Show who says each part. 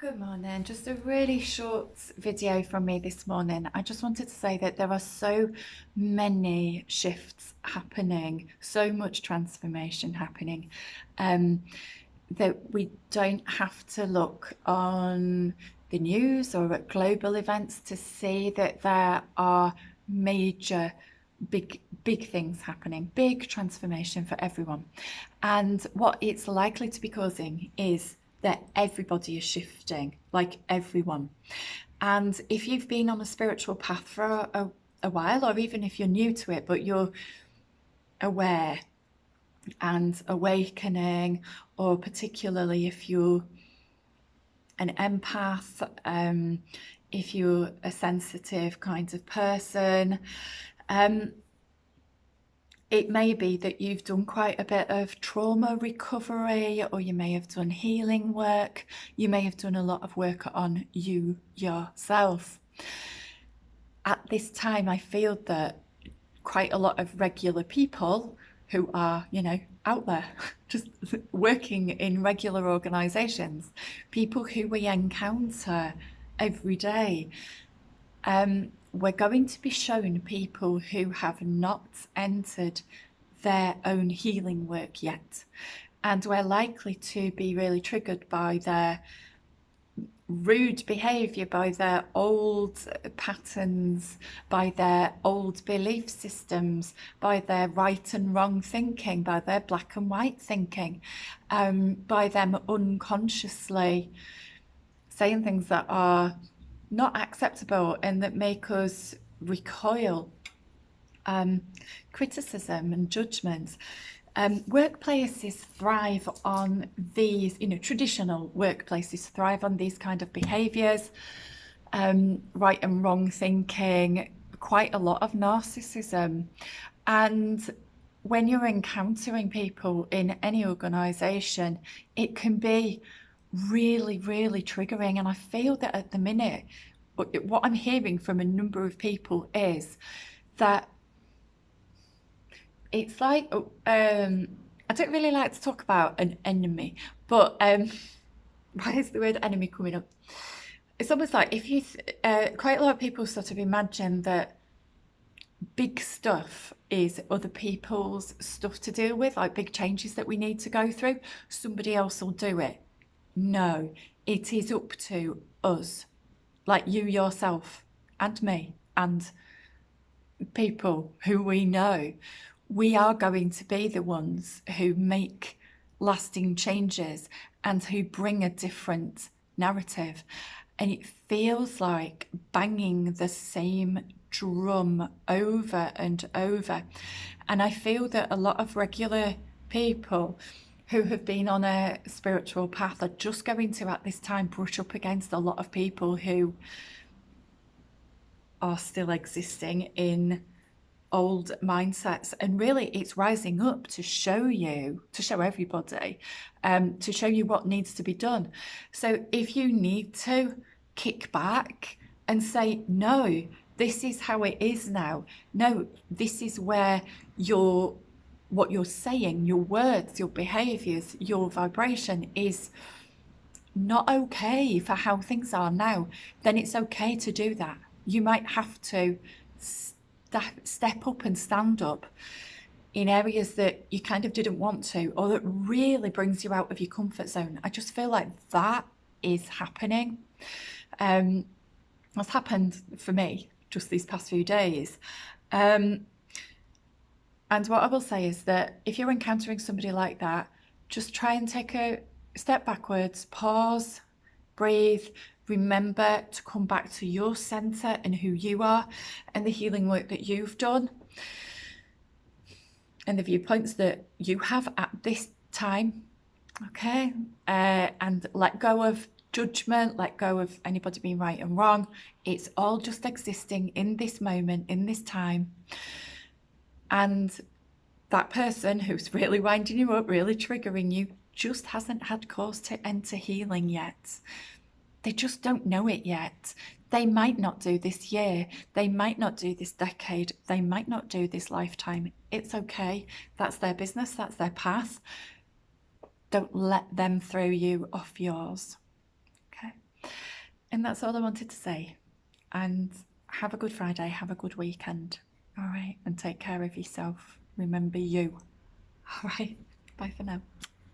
Speaker 1: Good morning. Just a really short video from me this morning. I just wanted to say that there are so many shifts happening, so much transformation happening, um, that we don't have to look on the news or at global events to see that there are major big things happening, big transformation for everyone. And what it's likely to be causing is that everybody is shifting, like everyone. And if you've been on a spiritual path for a while, or even if you're new to it, but you're aware and awakening, or particularly if you're an empath, if you're a sensitive kind of person, it may be that you've done quite a bit of trauma recovery, or you may have done healing work. You may have done a lot of work on you yourself. At this time, I feel that quite a lot of regular people who are, out there, just working in regular organisations, people who we encounter every day, we're going to be shown people who have not entered their own healing work yet. And we're likely to be really triggered by their rude behaviour, by their old patterns, by their old belief systems, by their right and wrong thinking, by their black and white thinking, by them unconsciously saying things that are not acceptable and that make us recoil, criticism and judgment. Workplaces thrive on these, traditional workplaces thrive on these kind of behaviours, right and wrong thinking, quite a lot of narcissism. And when you're encountering people in any organisation, it can be really, really triggering. And I feel that at the minute, what I'm hearing from a number of people is that it's like, I don't really like to talk about an enemy, but why is the word enemy coming up? It's almost like if you, quite a lot of people sort of imagine that big stuff is other people's stuff to deal with, like big changes that we need to go through. Somebody else will do it. No, it is up to us, like you yourself and me and people who we know. We are going to be the ones who make lasting changes and who bring a different narrative. And it feels like banging the same drum over and over. And I feel that a lot of regular people who have been on a spiritual path are just going to, at this time, brush up against a lot of people who are still existing in old mindsets. And really, it's rising up to show you, to show everybody, to show you what needs to be done. So if you need to kick back and say, no, this is how it is now. No, this is where what you're saying, your words, your behaviours, your vibration is not okay for how things are now, then it's okay to do that. You might have to step up and stand up in areas that you kind of didn't want to, or that really brings you out of your comfort zone. I just feel like that is happening. That's happened for me just these past few days. And what I will say is that if you're encountering somebody like that, just try and take a step backwards, pause, breathe, remember to come back to your centre and who you are and the healing work that you've done and the viewpoints that you have at this time, okay? And let go of judgment, let go of anybody being right and wrong. It's all just existing in this moment, in this time. And that person who's really winding you up, really triggering you, just hasn't had cause to enter healing yet. They just don't know it yet. They might not do this year. They might not do this decade. They might not do this lifetime. It's okay. That's their business. That's their path. Don't let them throw you off yours. Okay. And that's all I wanted to say. And have a good Friday, have a good weekend. All right, and take care of yourself. Remember you. All right, bye for now.